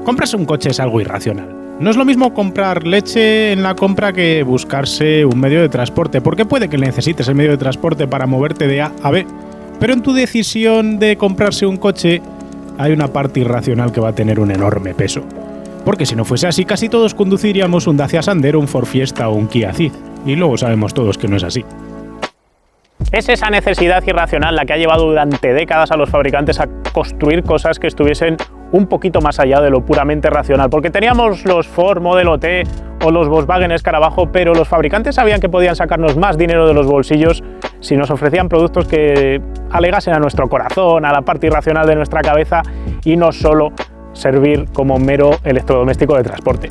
Comprarse un coche es algo irracional. No es lo mismo comprar leche en la compra que buscarse un medio de transporte, porque puede que necesites el medio de transporte para moverte de A a B, pero en tu decisión de comprarse un coche hay una parte irracional que va a tener un enorme peso. Porque si no fuese así, casi todos conduciríamos un Dacia Sandero, un Ford Fiesta o un Kia Ceed, y luego sabemos todos que no es así. Es esa necesidad irracional la que ha llevado durante décadas a los fabricantes a construir cosas que estuviesen un poquito más allá de lo puramente racional, porque teníamos los Ford Modelo T o los Volkswagen Escarabajo, pero los fabricantes sabían que podían sacarnos más dinero de los bolsillos si nos ofrecían productos que alegasen a nuestro corazón, a la parte irracional de nuestra cabeza y no solo servir como mero electrodoméstico de transporte.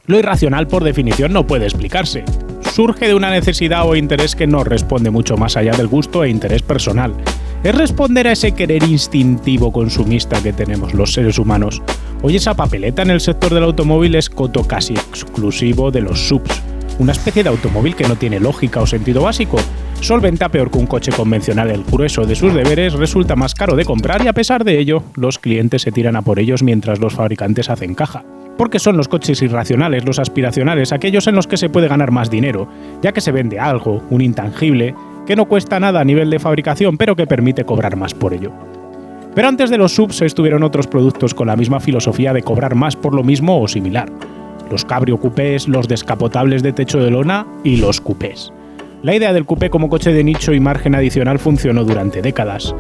Lo irracional, por definición, no puede explicarse. Surge de una necesidad o interés que no responde mucho más allá del gusto e interés personal. Es responder a ese querer instintivo consumista que tenemos los seres humanos. Hoy esa papeleta en el sector del automóvil es coto casi exclusivo de los SUVs, una especie de automóvil que no tiene lógica o sentido básico. Solventa peor que un coche convencional el grueso de sus deberes, resulta más caro de comprar y a pesar de ello, los clientes se tiran a por ellos mientras los fabricantes hacen caja. Porque son los coches irracionales, los aspiracionales, aquellos en los que se puede ganar más dinero, ya que se vende algo, un intangible, que no cuesta nada a nivel de fabricación, pero que permite cobrar más por ello. Pero antes de los SUVs estuvieron otros productos con la misma filosofía de cobrar más por lo mismo o similar. Los cabrio coupés, los descapotables de techo de lona y los coupés. La idea del coupé como coche de nicho y margen adicional funcionó durante décadas.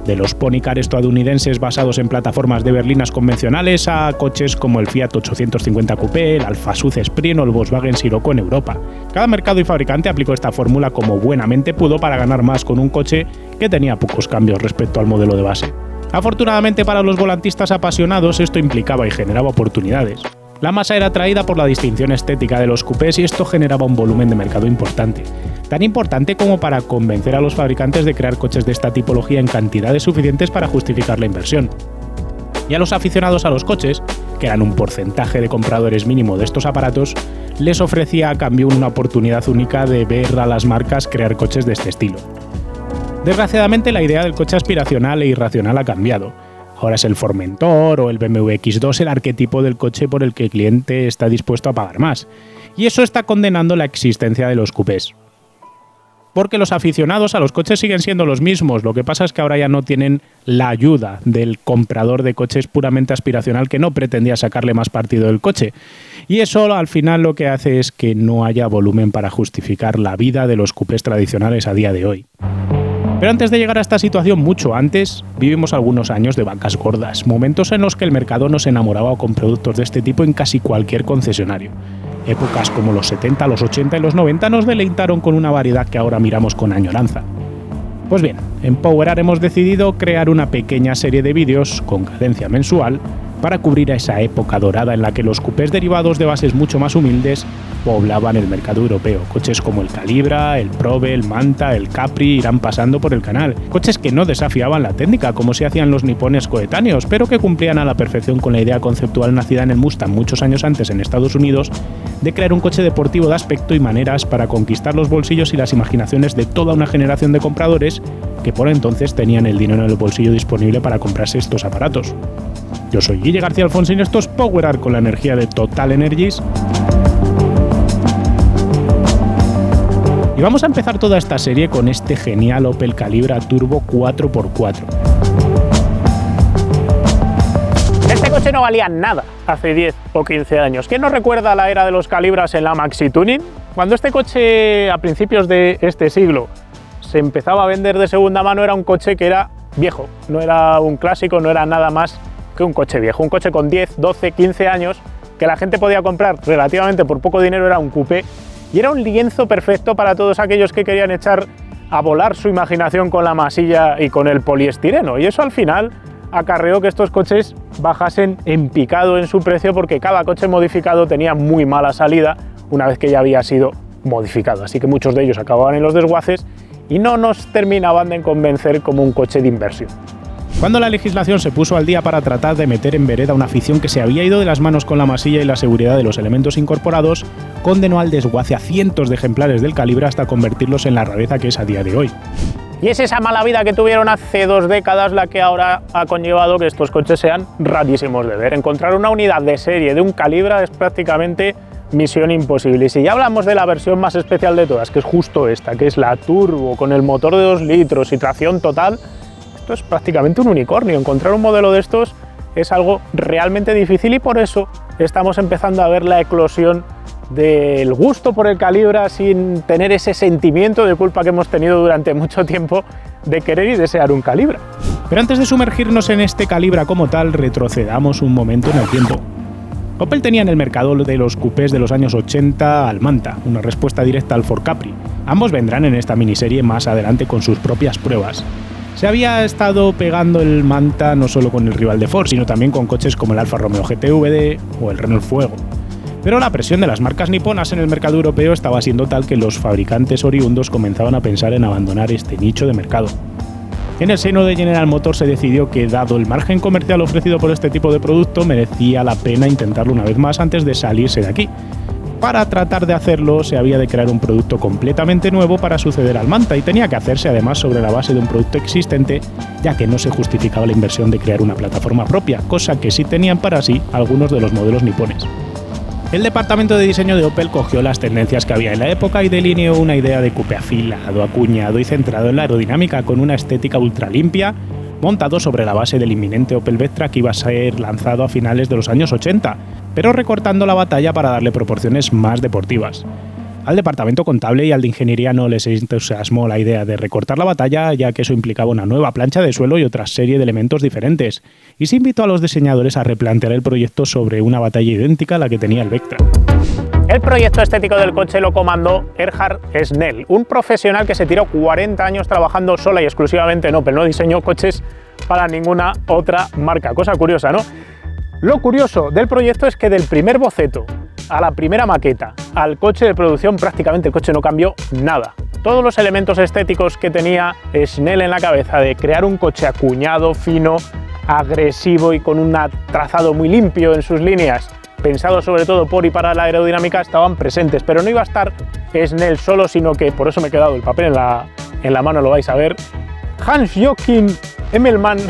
De los ponycar estadounidenses basados en plataformas de berlinas convencionales a coches como el Fiat 850 Coupé, el Alfa Sud Sprint o el Volkswagen Scirocco en Europa. Cada mercado y fabricante aplicó esta fórmula como buenamente pudo para ganar más con un coche que tenía pocos cambios respecto al modelo de base. Afortunadamente para los volantistas apasionados esto implicaba y generaba oportunidades. La masa era atraída por la distinción estética de los coupés y esto generaba un volumen de mercado importante. Tan importante como para convencer a los fabricantes de crear coches de esta tipología en cantidades suficientes para justificar la inversión. Y a los aficionados a los coches, que eran un porcentaje de compradores mínimo de estos aparatos, les ofrecía a cambio una oportunidad única de ver a las marcas crear coches de este estilo. Desgraciadamente la idea del coche aspiracional e irracional ha cambiado. Ahora es el Formentor o el BMW X2 el arquetipo del coche por el que el cliente está dispuesto a pagar más. Y eso está condenando la existencia de los coupés. Porque los aficionados a los coches siguen siendo los mismos, lo que pasa es que ahora ya no tienen la ayuda del comprador de coches puramente aspiracional que no pretendía sacarle más partido del coche. Y eso al final lo que hace es que no haya volumen para justificar la vida de los coupés tradicionales a día de hoy. Pero antes de llegar a esta situación, mucho antes, vivimos algunos años de vacas gordas, momentos en los que el mercado nos enamoraba con productos de este tipo en casi cualquier concesionario. Épocas como los 70, los 80 y los 90 nos deleitaron con una variedad que ahora miramos con añoranza. Pues bien, en PowerArt hemos decidido crear una pequeña serie de vídeos con cadencia mensual para cubrir a esa época dorada en la que los coupés derivados de bases mucho más humildes poblaban el mercado europeo. Coches como el Calibra, el Probe, el Manta, el Capri irán pasando por el canal. Coches que no desafiaban la técnica como se hacían los nipones coetáneos, pero que cumplían a la perfección con la idea conceptual nacida en el Mustang muchos años antes en Estados Unidos de crear un coche deportivo de aspecto y maneras para conquistar los bolsillos y las imaginaciones de toda una generación de compradores que por entonces tenían el dinero en el bolsillo disponible para comprarse estos aparatos. Yo soy Guille García Alfonsín, esto es PowerArt con la energía de Total Energies. Y vamos a empezar toda esta serie con este genial Opel Calibra Turbo 4x4. Este coche no valía nada hace 10 o 15 años. ¿Quién nos recuerda a la era de los Calibras en la Maxi Tuning? Cuando este coche a principios de este siglo se empezaba a vender de segunda mano era un coche que era viejo, no era un clásico, no era nada más que un coche viejo, un coche con 10, 12, 15 años que la gente podía comprar relativamente por poco dinero, era un coupé y era un lienzo perfecto para todos aquellos que querían echar a volar su imaginación con la masilla y con el poliestireno, y eso al final acarreó que estos coches bajasen en picado en su precio porque cada coche modificado tenía muy mala salida una vez que ya había sido modificado, así que muchos de ellos acababan en los desguaces y no nos terminaban de convencer como un coche de inversión. Cuando la legislación se puso al día para tratar de meter en vereda una afición que se había ido de las manos con la masilla y la seguridad de los elementos incorporados, condenó al desguace a cientos de ejemplares del Calibra hasta convertirlos en la rareza que es a día de hoy. Y es esa mala vida que tuvieron hace 2 décadas la que ahora ha conllevado que estos coches sean rarísimos de ver. Encontrar una unidad de serie de un Calibra es prácticamente misión imposible. Y si ya hablamos de la versión más especial de todas, que es justo esta, que es la Turbo, con el motor de 2 litros y tracción total, esto es prácticamente un unicornio. Encontrar un modelo de estos es algo realmente difícil y por eso estamos empezando a ver la eclosión del gusto por el Calibra sin tener ese sentimiento de culpa que hemos tenido durante mucho tiempo de querer y desear un Calibra. Pero antes de sumergirnos en este Calibra como tal, retrocedamos un momento en el tiempo. Opel tenía en el mercado de los coupés de los años 80 al Manta, una respuesta directa al Ford Capri. Ambos vendrán en esta miniserie más adelante con sus propias pruebas. Se había estado pegando el Manta no solo con el rival de Ford, sino también con coches como el Alfa Romeo GTVD o el Renault Fuego. Pero la presión de las marcas niponas en el mercado europeo estaba siendo tal que los fabricantes oriundos comenzaban a pensar en abandonar este nicho de mercado. En el seno de General Motors se decidió que, dado el margen comercial ofrecido por este tipo de producto, merecía la pena intentarlo una vez más antes de salirse de aquí. Para tratar de hacerlo, se había de crear un producto completamente nuevo para suceder al Manta y tenía que hacerse además sobre la base de un producto existente, ya que no se justificaba la inversión de crear una plataforma propia, cosa que sí tenían para sí algunos de los modelos nipones. El departamento de diseño de Opel cogió las tendencias que había en la época y delineó una idea de coupé afilado, acuñado y centrado en la aerodinámica con una estética ultra limpia, montado sobre la base del inminente Opel Vectra que iba a ser lanzado a finales de los años 80, pero recortando la batalla para darle proporciones más deportivas. Al departamento contable y al de ingeniería no les entusiasmó la idea de recortar la batalla, ya que eso implicaba una nueva plancha de suelo y otra serie de elementos diferentes, y se invitó a los diseñadores a replantear el proyecto sobre una batalla idéntica a la que tenía el Vectra. El proyecto estético del coche lo comandó Erhard Snell, un profesional que se tiró 40 años trabajando sola y exclusivamente en Opel, no diseñó coches para ninguna otra marca, cosa curiosa, ¿no? Lo curioso del proyecto es que del primer boceto a la primera maqueta, al coche de producción, prácticamente el coche no cambió nada. Todos los elementos estéticos que tenía Snell en la cabeza de crear un coche acuñado, fino, agresivo y con un trazado muy limpio en sus líneas, pensado sobre todo por y para la aerodinámica, estaban presentes, pero no iba a estar Snell solo, sino que, por eso me he quedado el papel en la mano, lo vais a ver, Hans-Joachim Emmelmann,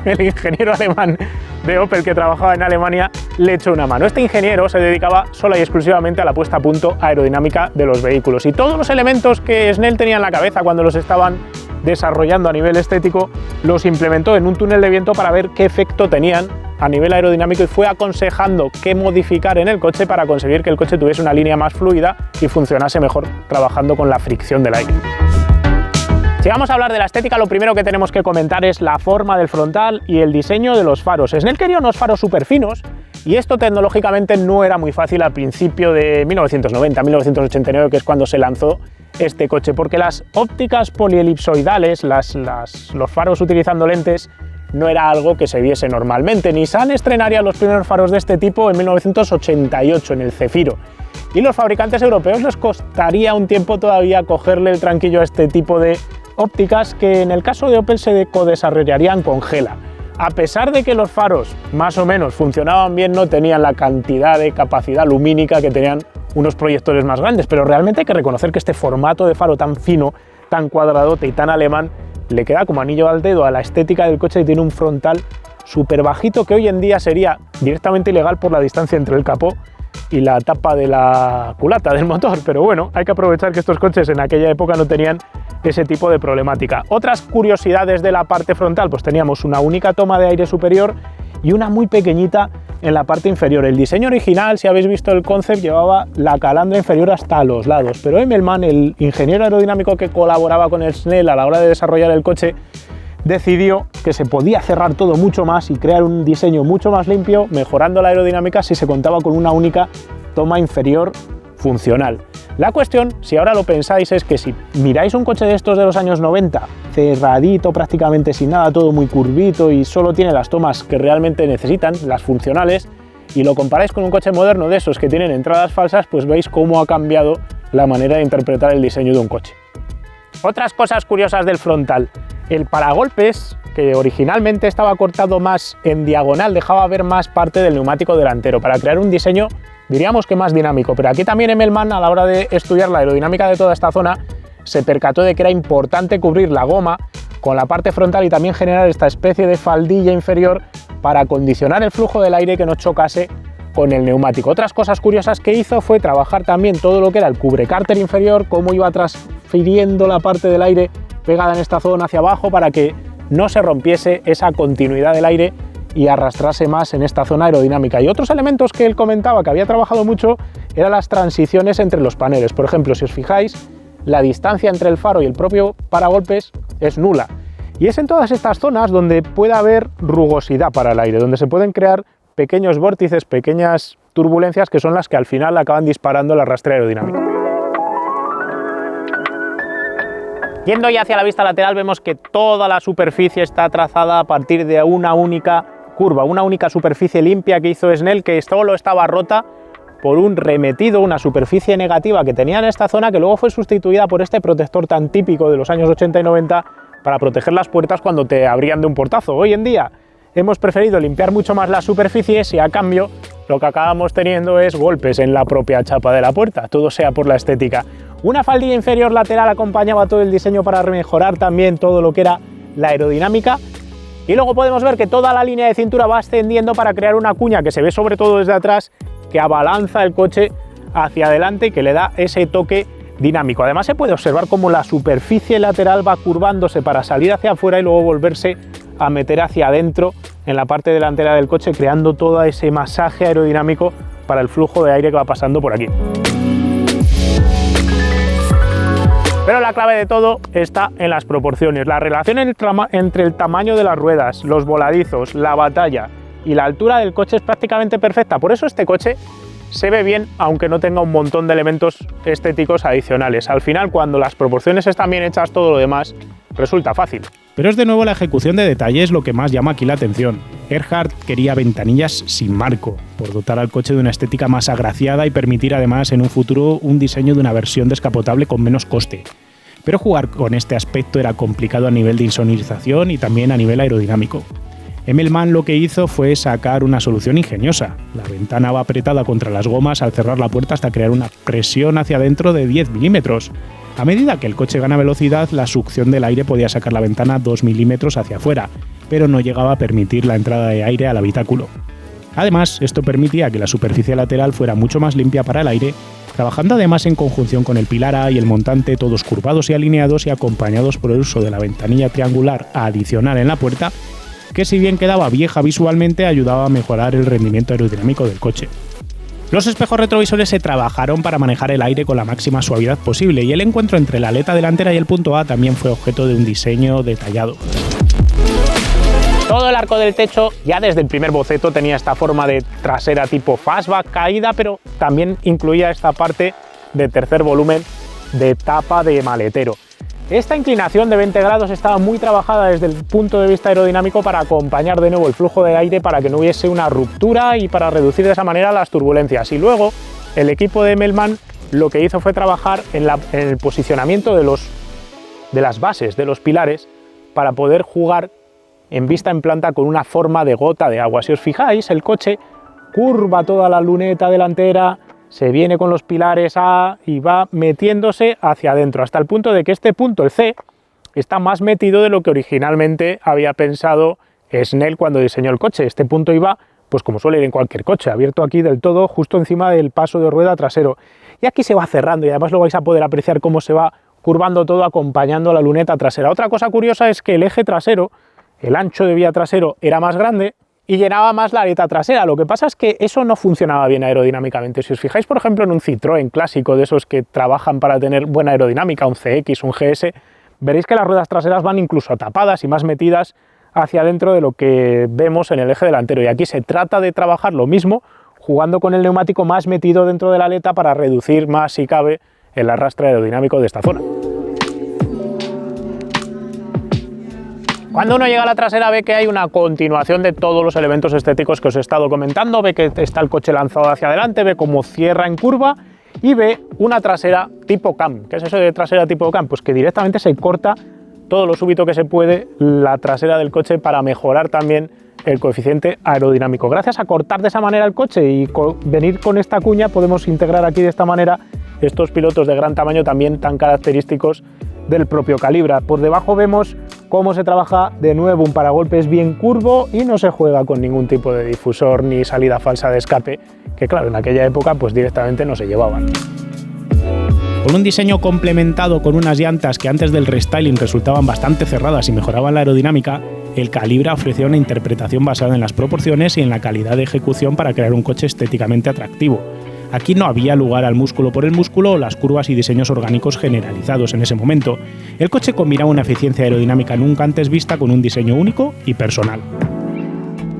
el ingeniero alemán de Opel que trabajaba en Alemania, le echó una mano. Este ingeniero se dedicaba sola y exclusivamente a la puesta a punto aerodinámica de los vehículos y todos los elementos que Snell tenía en la cabeza cuando los estaban desarrollando a nivel estético los implementó en un túnel de viento para ver qué efecto tenían a nivel aerodinámico y fue aconsejando qué modificar en el coche para conseguir que el coche tuviese una línea más fluida y funcionase mejor trabajando con la fricción del aire. Si vamos a hablar de la estética, lo primero que tenemos que comentar es la forma del frontal y el diseño de los faros. Snell quería unos faros súper finos y esto tecnológicamente no era muy fácil al principio de 1990-1989, que es cuando se lanzó este coche, porque las ópticas polielipsoidales, los faros utilizando lentes, no era algo que se viese normalmente. Nissan estrenaría los primeros faros de este tipo en 1988 en el Zefiro. Y los fabricantes europeos les costaría un tiempo todavía cogerle el tranquillo a este tipo de ópticas que en el caso de Opel se co-desarrollarían con Gela. A pesar de que los faros más o menos funcionaban bien, no tenían la cantidad de capacidad lumínica que tenían unos proyectores más grandes, pero realmente hay que reconocer que este formato de faro tan fino, tan cuadradote y tan alemán le queda como anillo al dedo a la estética del coche y tiene un frontal súper bajito que hoy en día sería directamente ilegal por la distancia entre el capó y la tapa de la culata del motor, pero bueno, hay que aprovechar que estos coches en aquella época no tenían ese tipo de problemática. Otras curiosidades de la parte frontal, pues teníamos una única toma de aire superior y una muy pequeñita en la parte inferior. El diseño original, si habéis visto el concept, llevaba la calandra inferior hasta los lados, pero Emmelmann, el ingeniero aerodinámico que colaboraba con el Snell a la hora de desarrollar el coche, decidió que se podía cerrar todo mucho más y crear un diseño mucho más limpio, mejorando la aerodinámica si se contaba con una única toma inferior funcional. La cuestión, si ahora lo pensáis, es que si miráis un coche de estos de los años 90, cerradito prácticamente sin nada, todo muy curvito y solo tiene las tomas que realmente necesitan, las funcionales, y lo comparáis con un coche moderno de esos que tienen entradas falsas, pues veis cómo ha cambiado la manera de interpretar el diseño de un coche. Otras cosas curiosas del frontal. El paragolpes, que originalmente estaba cortado más en diagonal, dejaba ver más parte del neumático delantero para crear un diseño, diríamos que más dinámico, pero aquí también Emmelmann, a la hora de estudiar la aerodinámica de toda esta zona, se percató de que era importante cubrir la goma con la parte frontal y también generar esta especie de faldilla inferior para condicionar el flujo del aire que no chocase con el neumático. Otras cosas curiosas que hizo fue trabajar también todo lo que era el cubrecárter inferior, cómo iba transfiriendo la parte del aire pegada en esta zona hacia abajo para que no se rompiese esa continuidad del aire y arrastrase más en esta zona aerodinámica. Y otros elementos que él comentaba que había trabajado mucho eran las transiciones entre los paneles. Por ejemplo, si os fijáis, la distancia entre el faro y el propio paragolpes es nula. Y es en todas estas zonas donde puede haber rugosidad para el aire, donde se pueden crear pequeños vórtices, pequeñas turbulencias que son las que al final acaban disparando el arrastre aerodinámico. Yendo ya hacia la vista lateral vemos que toda la superficie está trazada a partir de una única curva, una única superficie limpia que hizo Snell, que solo estaba rota por un remetido, una superficie negativa que tenía en esta zona, que luego fue sustituida por este protector tan típico de los años 80 y 90 para proteger las puertas cuando te abrían de un portazo. Hoy en día hemos preferido limpiar mucho más las superficies y a cambio lo que acabamos teniendo es golpes en la propia chapa de la puerta, todo sea por la estética. Una faldilla inferior lateral acompañaba todo el diseño para mejorar también todo lo que era la aerodinámica. Y luego podemos ver que toda la línea de cintura va ascendiendo para crear una cuña que se ve sobre todo desde atrás, que abalanza el coche hacia adelante y que le da ese toque dinámico. Además se puede observar cómo la superficie lateral va curvándose para salir hacia afuera y luego volverse a meter hacia adentro en la parte delantera del coche, creando todo ese masaje aerodinámico para el flujo de aire que va pasando por aquí. Pero la clave de todo está en las proporciones. La relación entre el tamaño de las ruedas, los voladizos, la batalla y la altura del coche es prácticamente perfecta. Por eso este coche se ve bien, aunque no tenga un montón de elementos estéticos adicionales. Al final, cuando las proporciones están bien hechas, todo lo demás resulta fácil. Pero es de nuevo la ejecución de detalles lo que más llama aquí la atención. Earhart quería ventanillas sin marco, por dotar al coche de una estética más agraciada y permitir además en un futuro un diseño de una versión descapotable con menos coste. Pero jugar con este aspecto era complicado a nivel de insonorización y también a nivel aerodinámico. Immelman lo que hizo fue sacar una solución ingeniosa. La ventana va apretada contra las gomas al cerrar la puerta hasta crear una presión hacia adentro de 10 milímetros. A medida que el coche gana velocidad, la succión del aire podía sacar la ventana 2 milímetros hacia afuera, pero no llegaba a permitir la entrada de aire al habitáculo. Además, esto permitía que la superficie lateral fuera mucho más limpia para el aire, trabajando además en conjunción con el pilar A y el montante, todos curvados y alineados y acompañados por el uso de la ventanilla triangular adicional en la puerta, que si bien quedaba vieja visualmente, ayudaba a mejorar el rendimiento aerodinámico del coche. Los espejos retrovisores se trabajaron para manejar el aire con la máxima suavidad posible y el encuentro entre la aleta delantera y el punto A también fue objeto de un diseño detallado. Todo el arco del techo ya desde el primer boceto tenía esta forma de trasera tipo fastback caída, pero también incluía esta parte de tercer volumen de tapa de maletero. Esta inclinación de 20 grados estaba muy trabajada desde el punto de vista aerodinámico para acompañar de nuevo el flujo de aire para que no hubiese una ruptura y para reducir de esa manera las turbulencias. Y luego el equipo de Immelman lo que hizo fue trabajar en el posicionamiento de las bases, de los pilares, para poder jugar en vista en planta con una forma de gota de agua. Si os fijáis, el coche curva toda la luneta delantera, se viene con los pilares A y va metiéndose hacia adentro, hasta el punto de que este punto, el C, está más metido de lo que originalmente había pensado Snell cuando diseñó el coche. Este punto iba, pues como suele ir en cualquier coche, abierto aquí del todo, justo encima del paso de rueda trasero. Y aquí se va cerrando y además lo vais a poder apreciar cómo se va curvando todo acompañando la luneta trasera. Otra cosa curiosa es que el eje trasero, el ancho de vía trasero, era más grande y llenaba más la aleta trasera. Lo que pasa es que eso no funcionaba bien aerodinámicamente. Si os fijáis, por ejemplo, en un Citroën clásico de esos que trabajan para tener buena aerodinámica, un CX, un GS, veréis que las ruedas traseras van incluso tapadas y más metidas hacia adentro de lo que vemos en el eje delantero. Y aquí se trata de trabajar lo mismo, jugando con el neumático más metido dentro de la aleta para reducir más, si cabe, el arrastre aerodinámico de esta zona. Cuando uno llega a la trasera ve que hay una continuación de todos los elementos estéticos que os he estado comentando, ve que está el coche lanzado hacia adelante, ve cómo cierra en curva y ve una trasera tipo cam. ¿Qué es eso de trasera tipo cam? Pues que directamente se corta todo lo súbito que se puede la trasera del coche para mejorar también el coeficiente aerodinámico. Gracias a cortar de esa manera el coche y venir con esta cuña podemos integrar aquí de esta manera estos pilotos de gran tamaño también tan característicos del propio Calibra. Por debajo vemos cómo se trabaja de nuevo un paragolpes bien curvo y no se juega con ningún tipo de difusor ni salida falsa de escape, que claro, en aquella época pues directamente no se llevaban. Con un diseño complementado con unas llantas que antes del restyling resultaban bastante cerradas y mejoraban la aerodinámica, el Calibra ofrecía una interpretación basada en las proporciones y en la calidad de ejecución para crear un coche estéticamente atractivo. Aquí no había lugar al músculo por el músculo o las curvas y diseños orgánicos generalizados en ese momento. El coche combinaba una eficiencia aerodinámica nunca antes vista con un diseño único y personal.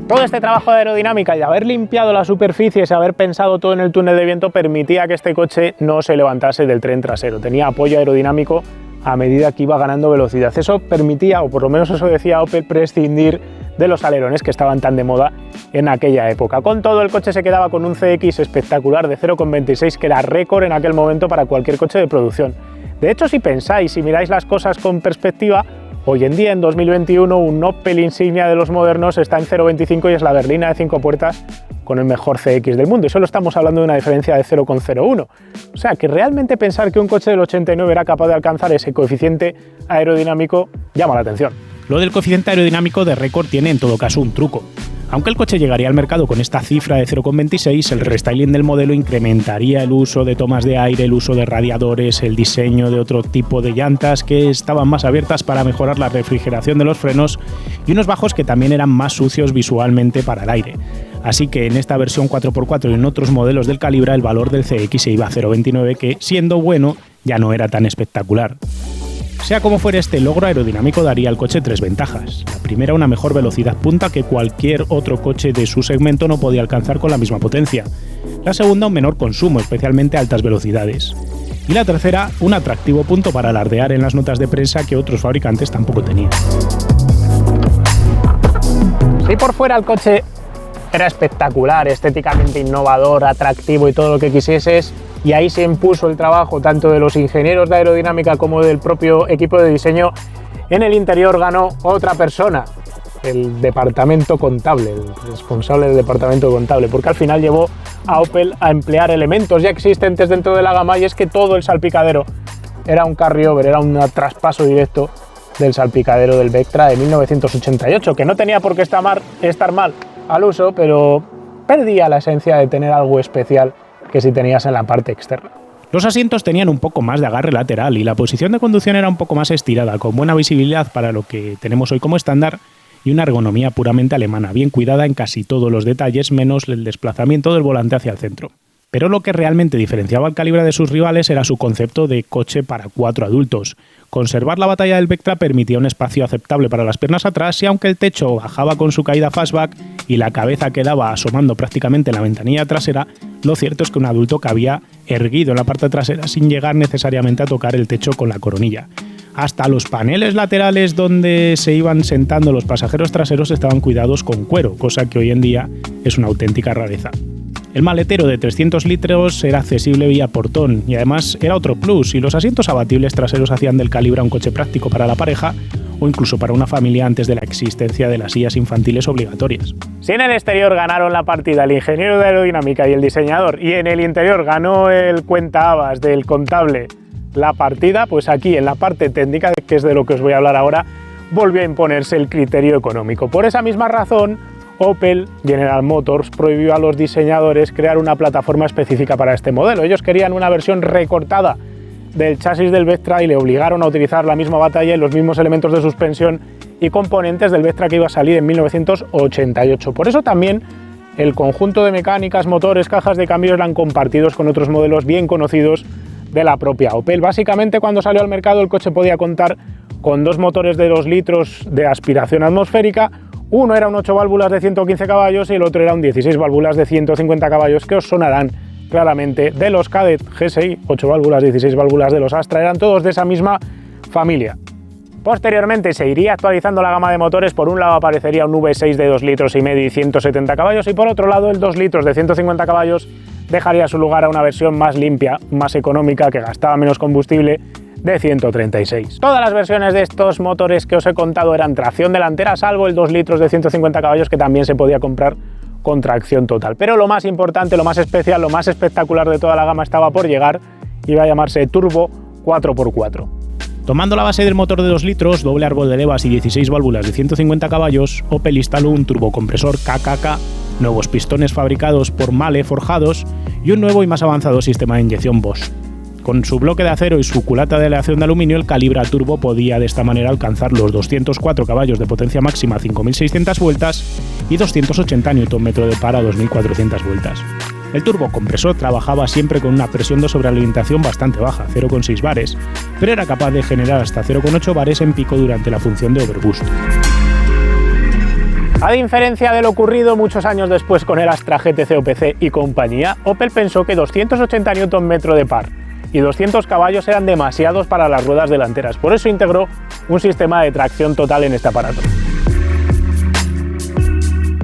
Todo este trabajo de aerodinámica y haber limpiado las superficies, haber pensado todo en el túnel de viento, permitía que este coche no se levantase del tren trasero. Tenía apoyo aerodinámico a medida que iba ganando velocidad. Eso permitía, o por lo menos eso decía Opel, prescindir de los alerones que estaban tan de moda en aquella época. Con todo, el coche se quedaba con un CX espectacular de 0,26, que era récord en aquel momento para cualquier coche de producción. De hecho, si pensáis, si miráis las cosas con perspectiva, hoy en día, en 2021, un Opel insignia de los modernos está en 0,25 y es la berlina de 5 puertas con el mejor CX del mundo. Y solo estamos hablando de una diferencia de 0,01. O sea, que realmente pensar que un coche del 89 era capaz de alcanzar ese coeficiente aerodinámico llama la atención. Lo del coeficiente aerodinámico de récord tiene en todo caso un truco. Aunque el coche llegaría al mercado con esta cifra de 0,26, el restyling del modelo incrementaría el uso de tomas de aire, el uso de radiadores, el diseño de otro tipo de llantas que estaban más abiertas para mejorar la refrigeración de los frenos y unos bajos que también eran más sucios visualmente para el aire. Así que en esta versión 4x4 y en otros modelos del Calibra el valor del CX se iba a 0,29, que siendo bueno ya no era tan espectacular. Sea como fuere, este logro aerodinámico daría al coche 3 ventajas. La primera, una mejor velocidad punta que cualquier otro coche de su segmento no podía alcanzar con la misma potencia. La segunda, un menor consumo, especialmente a altas velocidades. Y la tercera, un atractivo punto para alardear en las notas de prensa que otros fabricantes tampoco tenían. Si por fuera el coche era espectacular, estéticamente innovador, atractivo y todo lo que quisieses, y ahí se impuso el trabajo tanto de los ingenieros de aerodinámica como del propio equipo de diseño, en el interior ganó otra persona, el departamento contable, el responsable del departamento contable, porque al final llevó a Opel a emplear elementos ya existentes dentro de la gama, y es que todo el salpicadero era un carryover, era un traspaso directo del salpicadero del Vectra de 1988, que no tenía por qué estar mal al uso, pero perdía la esencia de tener algo especial que si tenías en la parte externa. Los asientos tenían un poco más de agarre lateral y la posición de conducción era un poco más estirada, con buena visibilidad para lo que tenemos hoy como estándar y una ergonomía puramente alemana, bien cuidada en casi todos los detalles, menos el desplazamiento del volante hacia el centro. Pero lo que realmente diferenciaba al Calibra de sus rivales era su concepto de coche para 4 adultos. Conservar la batalla del Vectra permitía un espacio aceptable para las piernas atrás, y aunque el techo bajaba con su caída fastback y la cabeza quedaba asomando prácticamente en la ventanilla trasera, lo cierto es que un adulto cabía erguido en la parte trasera sin llegar necesariamente a tocar el techo con la coronilla. Hasta los paneles laterales donde se iban sentando los pasajeros traseros estaban cuidados con cuero, cosa que hoy en día es una auténtica rareza. El maletero de 300 litros era accesible vía portón y además era otro plus, y los asientos abatibles traseros hacían del Calibra un coche práctico para la pareja o incluso para una familia antes de la existencia de las sillas infantiles obligatorias. Si en el exterior ganaron la partida el ingeniero de aerodinámica y el diseñador, y en el interior ganó el cuentahabas del contable la partida, pues aquí en la parte técnica, que es de lo que os voy a hablar ahora, volvió a imponerse el criterio económico. Por esa misma razón, Opel General Motors prohibió a los diseñadores crear una plataforma específica para este modelo. Ellos querían una versión recortada del chasis del Vectra y le obligaron a utilizar la misma batalla y los mismos elementos de suspensión y componentes del Vectra que iba a salir en 1988. Por eso también el conjunto de mecánicas, motores, cajas de cambios eran compartidos con otros modelos bien conocidos de la propia Opel. Básicamente, cuando salió al mercado, el coche podía contar con 2 motores de 2 litros de aspiración atmosférica. Uno era un 8 válvulas de 115 caballos y el otro era un 16 válvulas de 150 caballos, que os sonarán claramente de los Kadett GSI, 8 válvulas, 16 válvulas de los Astra, eran todos de esa misma familia. Posteriormente se iría actualizando la gama de motores. Por un lado aparecería un V6 de 2 litros y medio y 170 caballos, y por otro lado el 2 litros de 150 caballos dejaría su lugar a una versión más limpia, más económica, que gastaba menos combustible, de 136. Todas las versiones de estos motores que os he contado eran tracción delantera, salvo el 2 litros de 150 caballos, que también se podía comprar con tracción total. Pero lo más importante, lo más especial, lo más espectacular de toda la gama estaba por llegar. Iba a llamarse Turbo 4x4. Tomando la base del motor de 2 litros, doble árbol de levas y 16 válvulas de 150 caballos, Opel instaló un turbocompresor KKK, nuevos pistones fabricados por Mahle forjados y un nuevo y más avanzado sistema de inyección Bosch. Con su bloque de acero y su culata de aleación de aluminio, el Calibra Turbo podía de esta manera alcanzar los 204 caballos de potencia máxima a 5.600 vueltas y 280 Nm de par a 2.400 vueltas. El turbocompresor trabajaba siempre con una presión de sobrealimentación bastante baja, 0,6 bares, pero era capaz de generar hasta 0,8 bares en pico durante la función de overboost. A diferencia de lo ocurrido muchos años después con el Astra GT COPC y compañía, Opel pensó que 280 Nm de par y 200 caballos eran demasiados para las ruedas delanteras, por eso integró un sistema de tracción total en este aparato.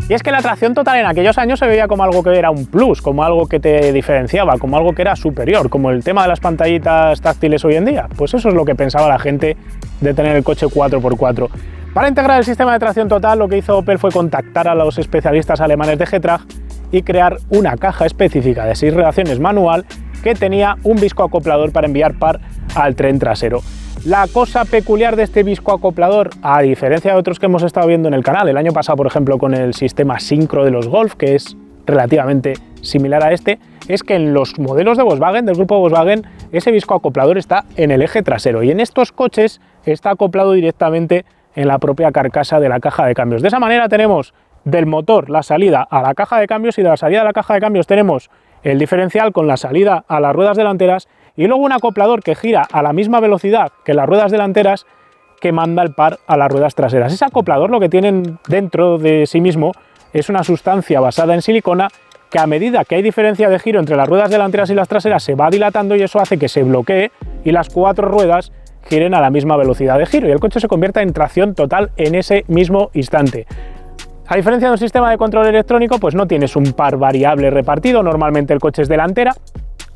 Y es que la tracción total en aquellos años se veía como algo que era un plus, como algo que te diferenciaba, como algo que era superior, como el tema de las pantallitas táctiles hoy en día. Pues eso es lo que pensaba la gente de tener el coche 4x4. Para integrar el sistema de tracción total, lo que hizo Opel fue contactar a los especialistas alemanes de Getrag y crear una caja específica de 6 relaciones manual que tenía un viscoacoplador para enviar par al tren trasero. La cosa peculiar de este viscoacoplador, a diferencia de otros que hemos estado viendo en el canal, el año pasado por ejemplo con el sistema Syncro de los Golf, que es relativamente similar a este, es que en los modelos de Volkswagen, del grupo Volkswagen, ese viscoacoplador está en el eje trasero y en estos coches está acoplado directamente en la propia carcasa de la caja de cambios. De esa manera tenemos del motor la salida a la caja de cambios y de la salida de la caja de cambios tenemos el diferencial con la salida a las ruedas delanteras y luego un acoplador que gira a la misma velocidad que las ruedas delanteras que manda el par a las ruedas traseras. Ese acoplador lo que tienen dentro de sí mismo es una sustancia basada en silicona que a medida que hay diferencia de giro entre las ruedas delanteras y las traseras se va dilatando y eso hace que se bloquee y las 4 ruedas giren a la misma velocidad de giro y el coche se convierta en tracción total en ese mismo instante. A diferencia de un sistema de control electrónico, pues no tienes un par variable repartido, normalmente el coche es delantera,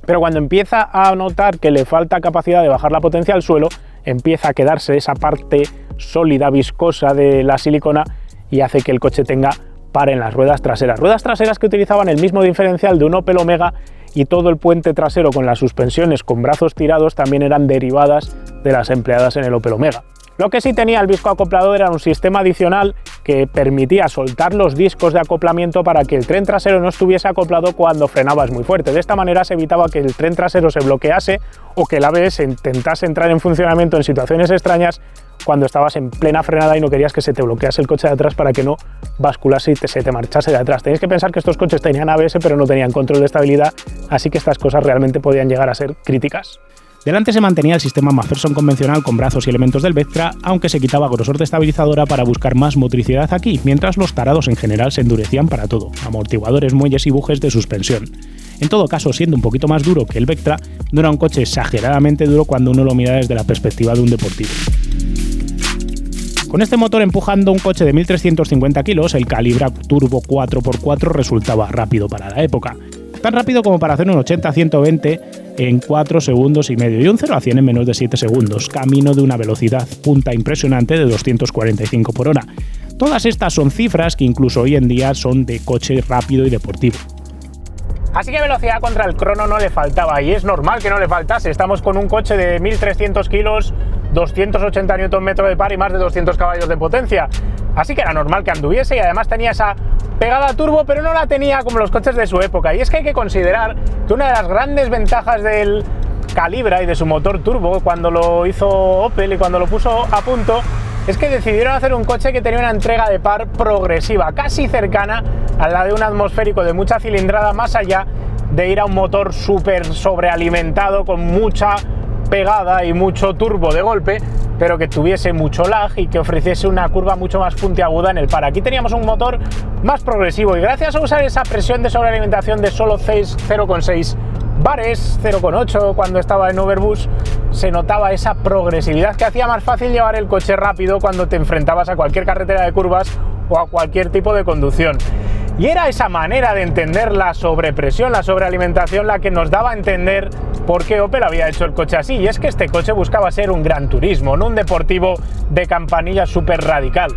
pero cuando empieza a notar que le falta capacidad de bajar la potencia al suelo, empieza a quedarse esa parte sólida, viscosa de la silicona y hace que el coche tenga par en las ruedas traseras que utilizaban el mismo diferencial de un Opel Omega y todo el puente trasero con las suspensiones con brazos tirados también eran derivadas de las empleadas en el Opel Omega. Lo que sí tenía el viscoacoplador era un sistema adicional que permitía soltar los discos de acoplamiento para que el tren trasero no estuviese acoplado cuando frenabas muy fuerte. De esta manera se evitaba que el tren trasero se bloquease o que el ABS intentase entrar en funcionamiento en situaciones extrañas cuando estabas en plena frenada y no querías que se te bloquease el coche de atrás para que no basculase y se te marchase de atrás. Tenéis que pensar que estos coches tenían ABS pero no tenían control de estabilidad, así que estas cosas realmente podían llegar a ser críticas. Delante se mantenía el sistema McPherson convencional con brazos y elementos del Vectra, aunque se quitaba grosor de estabilizadora para buscar más motricidad aquí, mientras los tarados en general se endurecían para todo, amortiguadores, muelles y bujes de suspensión. En todo caso, siendo un poquito más duro que el Vectra, no era un coche exageradamente duro cuando uno lo mira desde la perspectiva de un deportivo. Con este motor empujando un coche de 1.350 kilos, el Calibra Turbo 4x4 resultaba rápido para la época. Tan rápido como para hacer un 80-120 en 4 segundos y medio y un 0 a 100 en menos de 7 segundos, camino de una velocidad punta impresionante de 245 por hora. Todas estas son cifras que incluso hoy en día son de coche rápido y deportivo. Así que velocidad contra el crono no le faltaba y es normal que no le faltase. Estamos con un coche de 1.300 kilos, 280 Nm de par y más de 200 caballos de potencia. Así que era normal que anduviese y además tenía esa pegada turbo, pero no la tenía como los coches de su época. Y es que hay que considerar que una de las grandes ventajas del Calibra y de su motor turbo cuando lo hizo Opel y cuando lo puso a punto es que decidieron hacer un coche que tenía una entrega de par progresiva, casi cercana a la de un atmosférico de mucha cilindrada, más allá de ir a un motor súper sobrealimentado con mucha pegada y mucho turbo de golpe, pero que tuviese mucho lag y que ofreciese una curva mucho más puntiaguda en el par. Aquí teníamos un motor más progresivo y gracias a usar esa presión de sobrealimentación de solo 0,6 bares, 0,8 cuando estaba en overboost, se notaba esa progresividad que hacía más fácil llevar el coche rápido cuando te enfrentabas a cualquier carretera de curvas o a cualquier tipo de conducción. Y era esa manera de entender la sobrepresión, la sobrealimentación, la que nos daba a entender por qué Opel había hecho el coche así. Y es que este coche buscaba ser un gran turismo, no un deportivo de campanilla súper radical.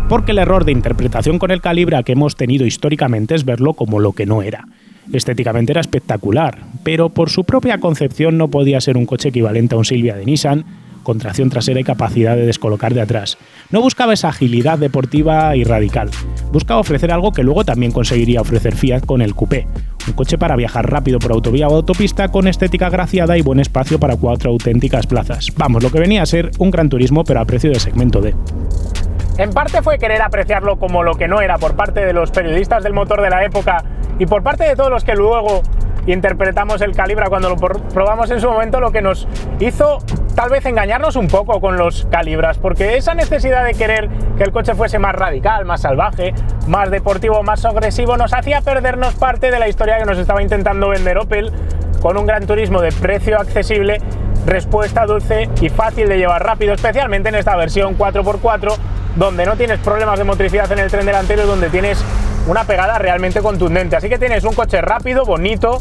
Porque el error de interpretación con el Calibra que hemos tenido históricamente es verlo como lo que no era. Estéticamente era espectacular, pero por su propia concepción no podía ser un coche equivalente a un Silvia de Nissan con tracción trasera y capacidad de descolocar de atrás. No buscaba esa agilidad deportiva y radical. Buscaba ofrecer algo que luego también conseguiría ofrecer Fiat con el Coupé. Un coche para viajar rápido por autovía o autopista con estética agraciada y buen espacio para 4 auténticas plazas. Vamos, lo que venía a ser un Gran Turismo pero a precio de segmento D. En parte fue querer apreciarlo como lo que no era por parte de los periodistas del motor de la época y por parte de todos los que luego interpretamos el Calibra cuando lo probamos en su momento, lo que nos hizo tal vez engañarnos un poco con los Calibras, porque esa necesidad de querer que el coche fuese más radical, más salvaje, más deportivo, más agresivo, nos hacía perdernos parte de la historia que nos estaba intentando vender Opel con un Gran Turismo de precio accesible, respuesta dulce y fácil de llevar rápido, especialmente en esta versión 4x4, donde no tienes problemas de motricidad en el tren delantero y donde tienes una pegada realmente contundente. Así que tienes un coche rápido, bonito,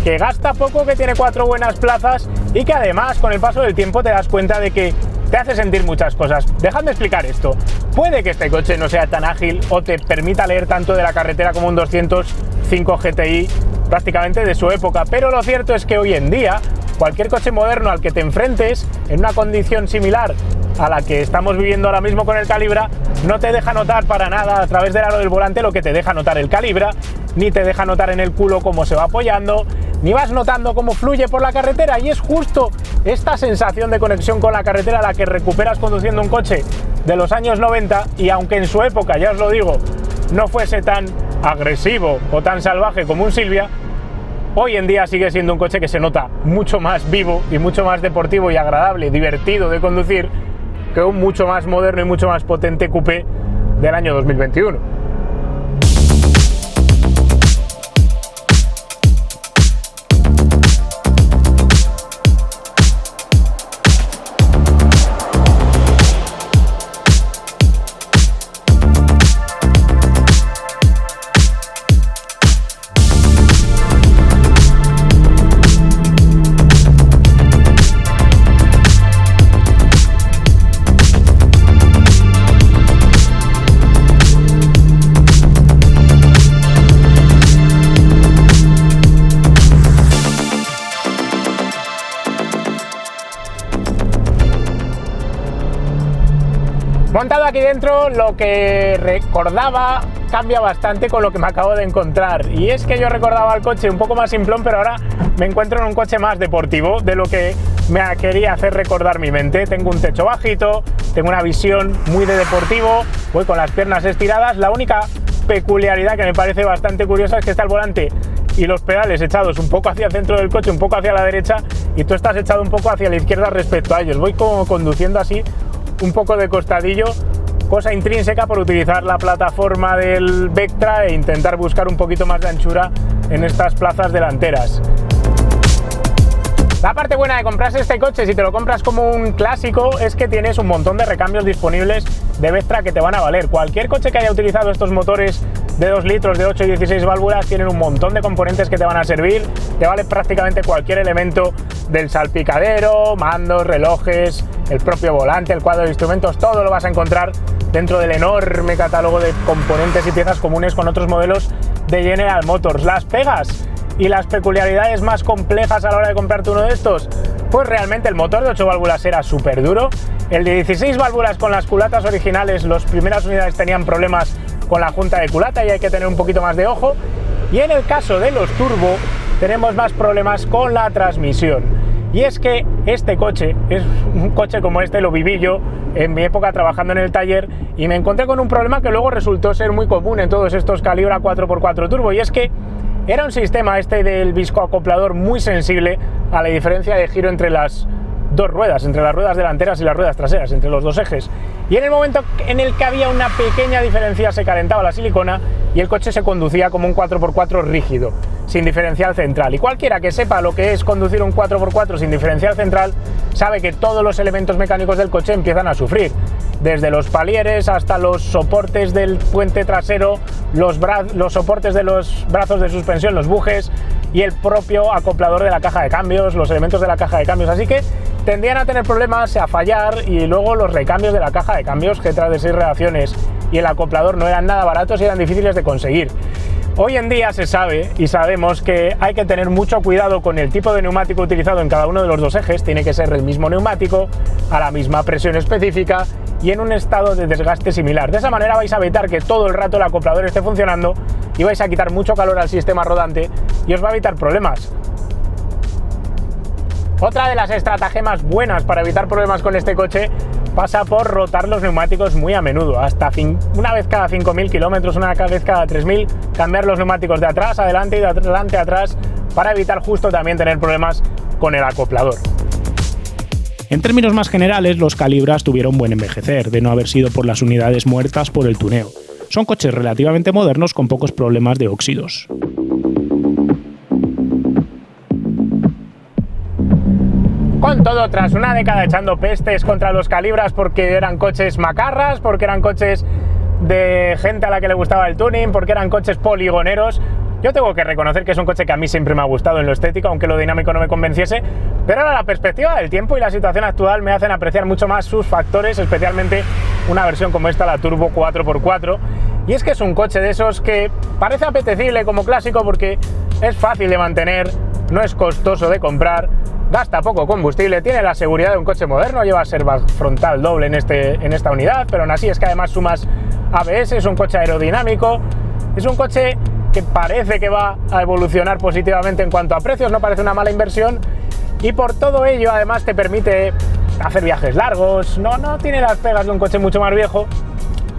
que gasta poco, que tiene 4 buenas plazas y que además con el paso del tiempo te das cuenta de que te hace sentir muchas cosas. Dejadme explicar esto. Puede que este coche no sea tan ágil o te permita leer tanto de la carretera como un 205 GTI prácticamente de su época, pero lo cierto es que hoy en día cualquier coche moderno al que te enfrentes en una condición similar a la que estamos viviendo ahora mismo con el Calibra no te deja notar para nada a través del aro del volante lo que te deja notar el Calibra, ni te deja notar en el culo cómo se va apoyando, ni vas notando cómo fluye por la carretera, y es justo esta sensación de conexión con la carretera la que recuperas conduciendo un coche de los años 90, y aunque en su época, ya os lo digo, no fuese tan agresivo o tan salvaje como un Silvia, hoy en día sigue siendo un coche que se nota mucho más vivo y mucho más deportivo y agradable, divertido de conducir que un mucho más moderno y mucho más potente coupé del año 2021. Montado aquí dentro, lo que recordaba cambia bastante con lo que me acabo de encontrar, y es que yo recordaba el coche un poco más simplón, pero ahora me encuentro en un coche más deportivo de lo que me quería hacer recordar mi mente. Tengo un techo bajito, tengo una visión muy de deportivo, voy con las piernas estiradas. La única peculiaridad que me parece bastante curiosa es que está el volante y los pedales echados un poco hacia el centro del coche, un poco hacia la derecha, y tú estás echado un poco hacia la izquierda respecto a ellos. Voy como conduciendo así un poco de costadillo, cosa intrínseca por utilizar la plataforma del Vectra e intentar buscar un poquito más de anchura en estas plazas delanteras. La parte buena de comprarse este coche, si te lo compras como un clásico, es que tienes un montón de recambios disponibles de Vectra que te van a valer. Cualquier coche que haya utilizado estos motores de 2 litros, de 8 y 16 válvulas, tienen un montón de componentes que te van a servir. Te vale prácticamente cualquier elemento del salpicadero, mandos, relojes, el propio volante, el cuadro de instrumentos, todo lo vas a encontrar dentro del enorme catálogo de componentes y piezas comunes con otros modelos de General Motors. Las pegas y las peculiaridades más complejas a la hora de comprarte uno de estos, pues realmente el motor de 8 válvulas era súper duro. El de 16 válvulas con las culatas originales, las primeras unidades tenían problemas con la junta de culata y hay que tener un poquito más de ojo. Y en el caso de los turbo tenemos más problemas con la transmisión. Y es que este coche, es un coche como este, lo viví yo en mi época trabajando en el taller, y me encontré con un problema que luego resultó ser muy común en todos estos Calibra 4x4 turbo, y es que era un sistema este del viscoacoplador muy sensible a la diferencia de giro entre las dos ruedas, entre las ruedas delanteras y las ruedas traseras, entre los dos ejes. Y en el momento en el que había una pequeña diferencia se calentaba la silicona y el coche se conducía como un 4x4 rígido, sin diferencial central. Y cualquiera que sepa lo que es conducir un 4x4 sin diferencial central sabe que todos los elementos mecánicos del coche empiezan a sufrir, desde los palieres hasta los soportes del puente trasero, los soportes de los brazos de suspensión, los bujes y el propio acoplador de la caja de cambios, los elementos de la caja de cambios. Así que tendían a tener problemas, a fallar, y luego los recambios de la caja de cambios, que tras de 6 reacciones y el acoplador no eran nada baratos y eran difíciles de conseguir. Hoy en día se sabe y sabemos que hay que tener mucho cuidado con el tipo de neumático utilizado en cada uno de los dos ejes. Tiene que ser el mismo neumático, a la misma presión específica y en un estado de desgaste similar. De esa manera vais a evitar que todo el rato el acoplador esté funcionando y vais a quitar mucho calor al sistema rodante y os va a evitar problemas. Otra de las estratagemas buenas para evitar problemas con este coche pasa por rotar los neumáticos muy a menudo, una vez cada 5.000 kilómetros, una vez cada 3.000, cambiar los neumáticos de atrás, adelante y de adelante a atrás para evitar justo también tener problemas con el acoplador. En términos más generales, los Calibras tuvieron buen envejecer, de no haber sido por las unidades muertas por el tuneo. Son coches relativamente modernos con pocos problemas de óxidos. Con todo, tras una década echando pestes contra los Calibras porque eran coches macarras, porque eran coches de gente a la que le gustaba el tuning, porque eran coches poligoneros, yo tengo que reconocer que es un coche que a mí siempre me ha gustado en lo estético, aunque lo dinámico no me convenciese, pero ahora la perspectiva del tiempo y la situación actual me hacen apreciar mucho más sus factores, especialmente una versión como esta, la Turbo 4x4, y es que es un coche de esos que parece apetecible como clásico porque es fácil de mantener, no es costoso de comprar, gasta poco combustible, tiene la seguridad de un coche moderno, lleva airbag frontal doble en esta unidad, pero aún así es que además sumas ABS, es un coche aerodinámico, es un coche que parece que va a evolucionar positivamente en cuanto a precios, no parece una mala inversión y por todo ello además te permite hacer viajes largos, no tiene las pegas de un coche mucho más viejo,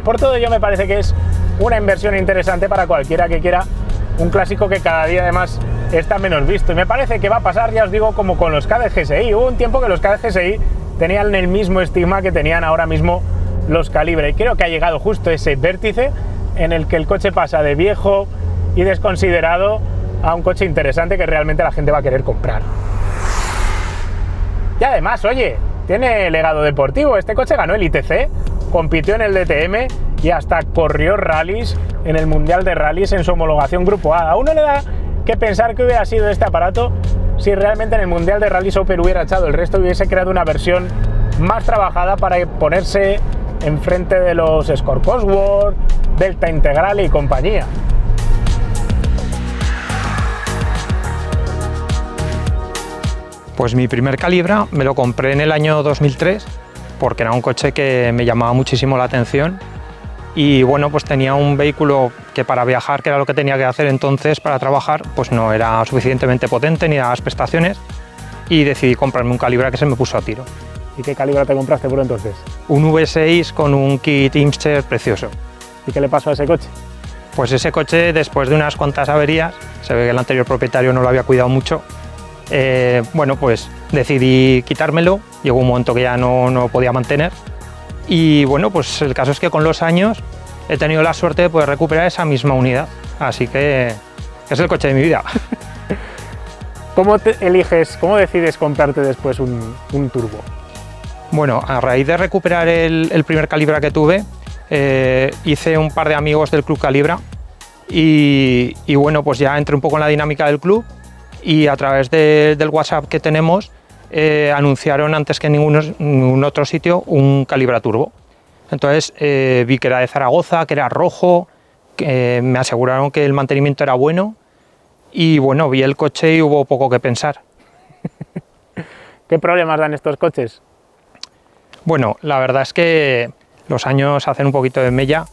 por todo ello me parece que es una inversión interesante para cualquiera que quiera un clásico que cada día además está menos visto y me parece que va a pasar, ya os digo, como con los KD GSI. Hubo un tiempo que los KD GSI tenían el mismo estigma que tenían ahora mismo los Calibre y creo que ha llegado justo ese vértice en el que el coche pasa de viejo y desconsiderado a un coche interesante que realmente la gente va a querer comprar. Y además, oye, tiene legado deportivo, este coche ganó el ITC, compitió en el DTM y hasta corrió rallies en el Mundial de Rallies en su homologación Grupo A. A uno le da que pensar que hubiera sido este aparato si realmente en el Mundial de Rallies Open hubiera echado el resto y hubiese creado una versión más trabajada para ponerse enfrente de los Escort Cosworth, Delta Integral y compañía. Pues mi primer Calibra me lo compré en el año 2003 porque era un coche que me llamaba muchísimo la atención y bueno, pues tenía un vehículo que para viajar, que era lo que tenía que hacer entonces para trabajar, pues no era suficientemente potente ni daba las prestaciones y decidí comprarme un Calibra que se me puso a tiro. ¿Y qué Calibra te compraste por entonces? Un V6 con un kit Imster precioso. ¿Y qué le pasó a ese coche? Pues ese coche, después de unas cuantas averías, se ve que el anterior propietario no lo había cuidado mucho, bueno, pues decidí quitármelo, llegó un momento que ya no lo podía mantener y bueno, pues el caso es que con los años he tenido la suerte de poder recuperar esa misma unidad, así que es el coche de mi vida. ¿Cómo decides comprarte después un turbo? Bueno, a raíz de recuperar el primer Calibra que tuve, hice un par de amigos del Club Calibra y bueno, pues ya entré un poco en la dinámica del club y a través del WhatsApp que tenemos anunciaron antes que en ningún otro sitio un Calibra Turbo. Entonces vi que era de Zaragoza, que era rojo, que me aseguraron que el mantenimiento era bueno y bueno, vi el coche y hubo poco que pensar. ¿Qué problemas dan estos coches? Bueno, la verdad es que los años hacen un poquito de mella,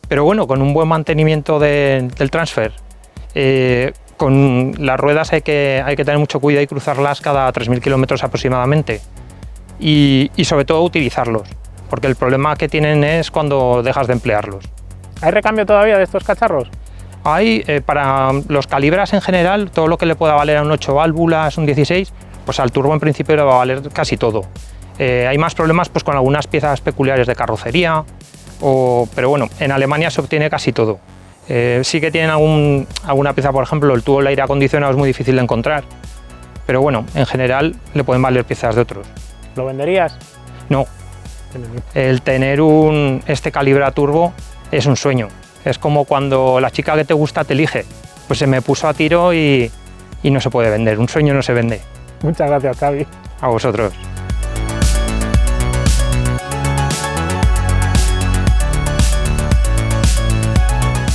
pero bueno, con un buen mantenimiento del transfer, con las ruedas hay que tener mucho cuidado y cruzarlas cada 3.000 kilómetros aproximadamente y sobre todo utilizarlos, porque el problema que tienen es cuando dejas de emplearlos. ¿Hay recambio todavía de estos cacharros? Hay, para los Calibras en general, todo lo que le pueda valer a un 8 válvulas, un 16, pues al turbo en principio le va a valer casi todo. Hay más problemas pues, con algunas piezas peculiares de carrocería, pero bueno, en Alemania se obtiene casi todo. Sí que tienen alguna pieza, por ejemplo, el tubo del aire acondicionado es muy difícil de encontrar, pero bueno, en general le pueden valer piezas de otros. ¿Lo venderías? No. El tener este Calibra turbo es un sueño. Es como cuando la chica que te gusta te elige. Pues se me puso a tiro y no se puede vender. Un sueño no se vende. Muchas gracias, Xavi. A vosotros.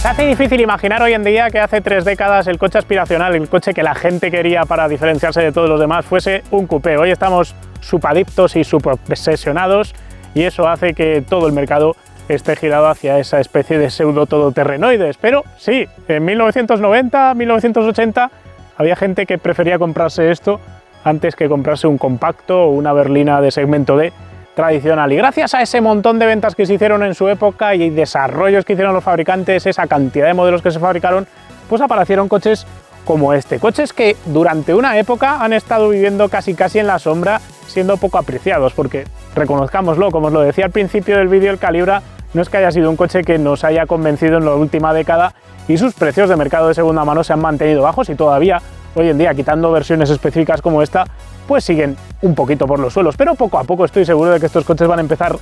Se hace difícil imaginar hoy en día que hace 3 décadas el coche aspiracional, el coche que la gente quería para diferenciarse de todos los demás, fuese un coupé. Hoy estamos subadictos y subobsesionados y eso hace que todo el mercado esté girado hacia esa especie de pseudo todoterrenoides. Pero sí, en 1990, 1980 había gente que prefería comprarse esto antes que comprarse un compacto o una berlina de segmento D tradicional. Y gracias a ese montón de ventas que se hicieron en su época y desarrollos que hicieron los fabricantes, esa cantidad de modelos que se fabricaron, pues aparecieron coches como este. Coches que durante una época han estado viviendo casi en la sombra, siendo poco apreciados, porque reconozcámoslo, como os lo decía al principio del vídeo, el Calibra no es que haya sido un coche que nos haya convencido en la última década y sus precios de mercado de segunda mano se han mantenido bajos y todavía hoy en día, quitando versiones específicas como esta, pues siguen un poquito por los suelos, pero poco a poco estoy seguro de que estos coches van a empezar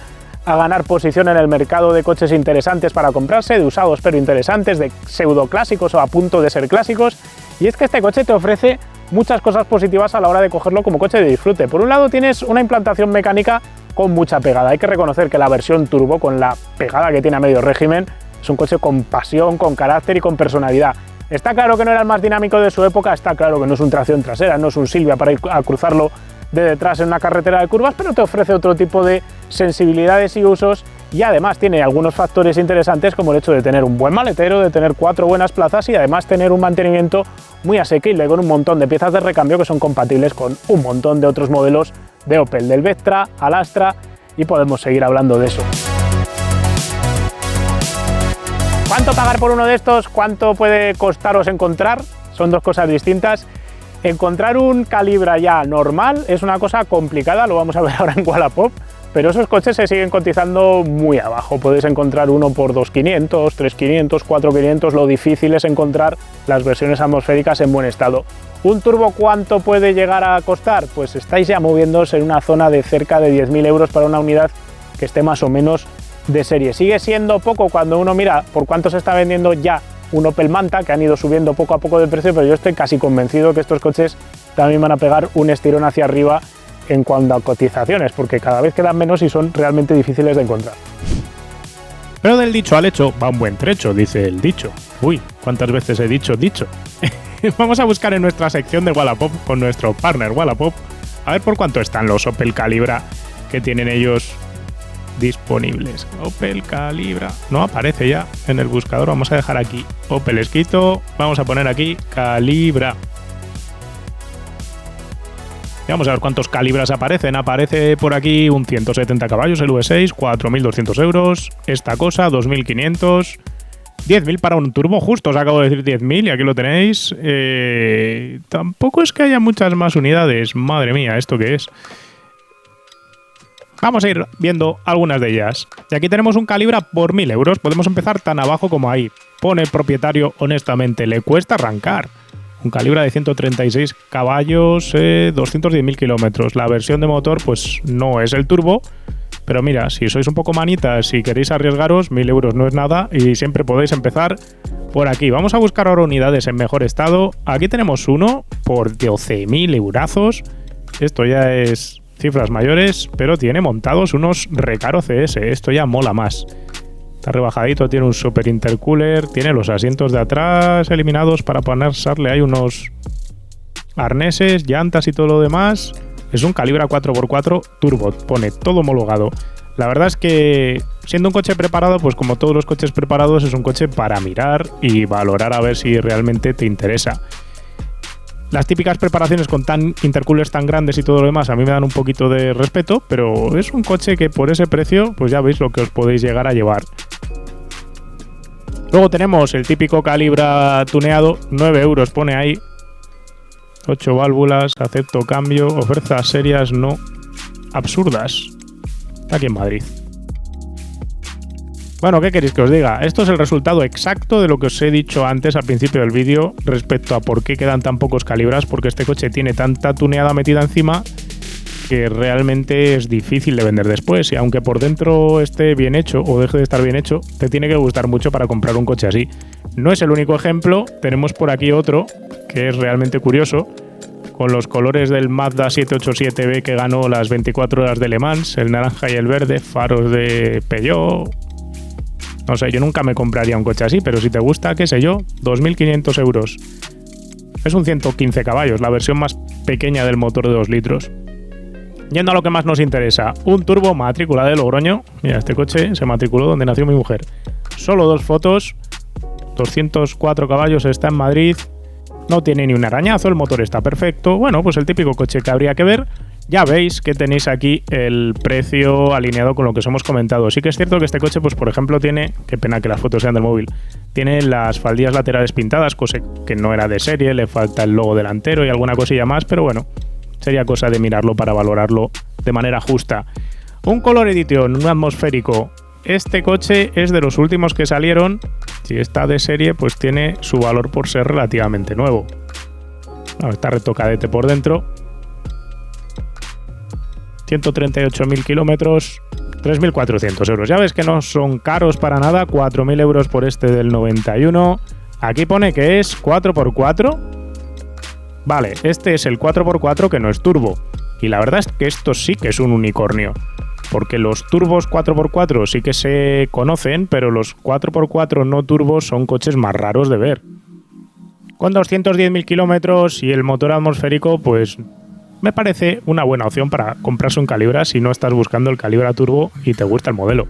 a ganar posición en el mercado de coches interesantes para comprarse, de usados pero interesantes, de pseudo clásicos o a punto de ser clásicos. Y es que este coche te ofrece muchas cosas positivas a la hora de cogerlo como coche de disfrute. Por un lado tienes una implantación mecánica con mucha pegada. Hay que reconocer que la versión turbo, con la pegada que tiene a medio régimen, es un coche con pasión, con carácter y con personalidad. Está claro que no era el más dinámico de su época, está claro que no es un tracción trasera, no es un Silvia para ir a cruzarlo de detrás en una carretera de curvas, pero te ofrece otro tipo de sensibilidades y usos y además tiene algunos factores interesantes como el hecho de tener un buen maletero, de tener 4 buenas plazas y además tener un mantenimiento muy asequible con un montón de piezas de recambio que son compatibles con un montón de otros modelos de Opel, del Vectra al Astra, y podemos seguir hablando de eso. ¿Cuánto pagar por uno de estos? ¿Cuánto puede costaros encontrar? Son dos cosas distintas. Encontrar un Calibra ya normal es una cosa complicada, lo vamos a ver ahora en Wallapop, pero esos coches se siguen cotizando muy abajo. Podéis encontrar uno por 2.500, 3.500, 4.500, lo difícil es encontrar las versiones atmosféricas en buen estado. ¿Un turbo cuánto puede llegar a costar? Pues estáis ya moviéndose en una zona de cerca de 10.000 euros para una unidad que esté más o menos de serie. Sigue siendo poco cuando uno mira por cuánto se está vendiendo ya un Opel Manta, que han ido subiendo poco a poco de precio, pero yo estoy casi convencido que estos coches también van a pegar un estirón hacia arriba en cuanto a cotizaciones, porque cada vez quedan menos y son realmente difíciles de encontrar. Pero del dicho al hecho va un buen trecho, dice el dicho. Uy, ¿cuántas veces he dicho dicho? Vamos a buscar en nuestra sección de Wallapop con nuestro partner Wallapop a ver por cuánto están los Opel Calibra que tienen ellos disponibles. Opel Calibra no aparece ya en el buscador. Vamos a dejar aquí Opel escrito, vamos a poner aquí Calibra y vamos a ver cuántos Calibras aparecen. Aparece por aquí un 170 caballos, el V6, 4.200 euros, esta cosa 2.500, 10.000 para un turbo justo, os acabo de decir 10.000 y aquí lo tenéis. Tampoco es que haya muchas más unidades, madre mía, ¿esto qué es? Vamos a ir viendo algunas de ellas. Y aquí tenemos un Calibra por 1.000 euros. Podemos empezar tan abajo como ahí. Pone el propietario, honestamente, le cuesta arrancar. Un Calibra de 136 caballos, 210.000 kilómetros. La versión de motor, pues no es el turbo. Pero mira, si sois un poco manitas y queréis arriesgaros, 1.000 euros no es nada y siempre podéis empezar por aquí. Vamos a buscar ahora unidades en mejor estado. Aquí tenemos uno por 12.000 eurazos. Esto ya es cifras mayores, pero tiene montados unos Recaro CS. Esto ya mola más. Está rebajadito, tiene un super intercooler, tiene los asientos de atrás eliminados para ponerle ahí unos arneses, llantas y todo lo demás. Es un Calibra 4x4 turbo, pone todo homologado. La verdad es que siendo un coche preparado, pues como todos los coches preparados, es un coche para mirar y valorar a ver si realmente te interesa. Las típicas preparaciones con intercoolers tan grandes y todo lo demás a mí me dan un poquito de respeto, pero es un coche que por ese precio, pues ya veis lo que os podéis llegar a llevar. Luego tenemos el típico Calibra tuneado, 9 euros pone ahí. 8 válvulas, acepto cambio, ofertas serias no absurdas. Está aquí en Madrid. Bueno, ¿qué queréis que os diga? Esto es el resultado exacto de lo que os he dicho antes al principio del vídeo respecto a por qué quedan tan pocos Calibras, porque este coche tiene tanta tuneada metida encima que realmente es difícil de vender después, y aunque por dentro esté bien hecho o deje de estar bien hecho, te tiene que gustar mucho para comprar un coche así. No es el único ejemplo, tenemos por aquí otro que es realmente curioso, con los colores del Mazda 787B que ganó las 24 horas de Le Mans, el naranja y el verde, faros de Peugeot, No sé, yo nunca me compraría un coche así, pero si te gusta, qué sé yo, 2.500 euros. Es un 115 caballos, la versión más pequeña del motor de 2 litros. Yendo a lo que más nos interesa, un turbo matrícula de Logroño. Mira, este coche se matriculó donde nació mi mujer. Solo 2 fotos, 204 caballos, está en Madrid. No tiene ni un arañazo, el motor está perfecto. Bueno, pues el típico coche que habría que ver. Ya veis que tenéis aquí el precio alineado con lo que os hemos comentado. Sí que es cierto que este coche, pues por ejemplo, tiene, qué pena que las fotos sean del móvil, tiene las faldillas laterales pintadas, cosa que no era de serie, le falta el logo delantero y alguna cosilla más, pero bueno, sería cosa de mirarlo para valorarlo de manera justa. Un Color Edition, un atmosférico. Este coche es de los últimos que salieron. Si está de serie, pues tiene su valor por ser relativamente nuevo. Bueno, está retocadete por dentro. 138.000 kilómetros, 3.400 euros. Ya ves que no son caros para nada, 4.000 euros por este del 91. Aquí pone que es 4x4. Vale, este es el 4x4 que no es turbo. Y la verdad es que esto sí que es un unicornio. Porque los turbos 4x4 sí que se conocen, pero los 4x4 no turbos son coches más raros de ver. Con 210.000 kilómetros y el motor atmosférico, pues me parece una buena opción para comprarse un Calibra si no estás buscando el Calibra turbo y te gusta el modelo.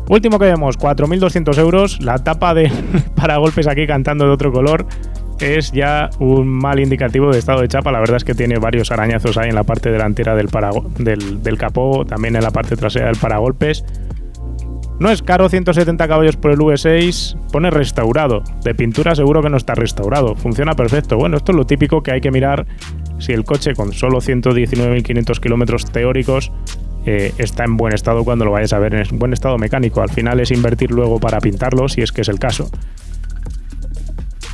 Último que vemos, 4.200 euros. La tapa de paragolpes aquí cantando de otro color es ya un mal indicativo de estado de chapa. La verdad es que tiene varios arañazos ahí en la parte delantera del capó, también en la parte trasera del paragolpes. No es caro, 170 caballos por el V6, pone restaurado. De pintura seguro que no está restaurado, funciona perfecto. Bueno, esto es lo típico que hay que mirar si el coche con solo 119.500 kilómetros teóricos está en buen estado cuando lo vayas a ver en buen estado mecánico. Al final es invertir luego para pintarlo, si es que es el caso.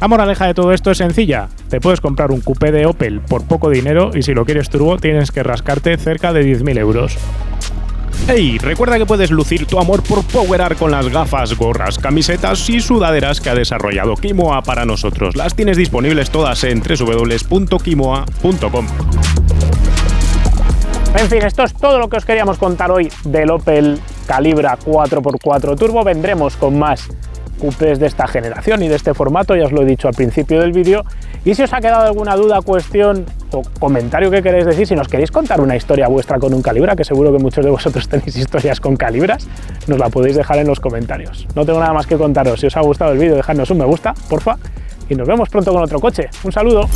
La moraleja de todo esto es sencilla. Te puedes comprar un coupé de Opel por poco dinero y si lo quieres turbo tienes que rascarte cerca de 10.000 euros. ¡Hey! Recuerda que puedes lucir tu amor por PowerArt con las gafas, gorras, camisetas y sudaderas que ha desarrollado Kimoa para nosotros. Las tienes disponibles todas en www.kimoa.com. En fin, esto es todo lo que os queríamos contar hoy del Opel Calibra 4x4 Turbo. Vendremos con más coupés de esta generación y de este formato, ya os lo he dicho al principio del vídeo. Y si os ha quedado alguna duda, cuestión o comentario que queréis decir, si nos queréis contar una historia vuestra con un Calibra, que seguro que muchos de vosotros tenéis historias con Calibras, nos la podéis dejar en los comentarios. No tengo nada más que contaros. Si os ha gustado el vídeo, dejadnos un me gusta, porfa, y nos vemos pronto con otro coche. Un saludo.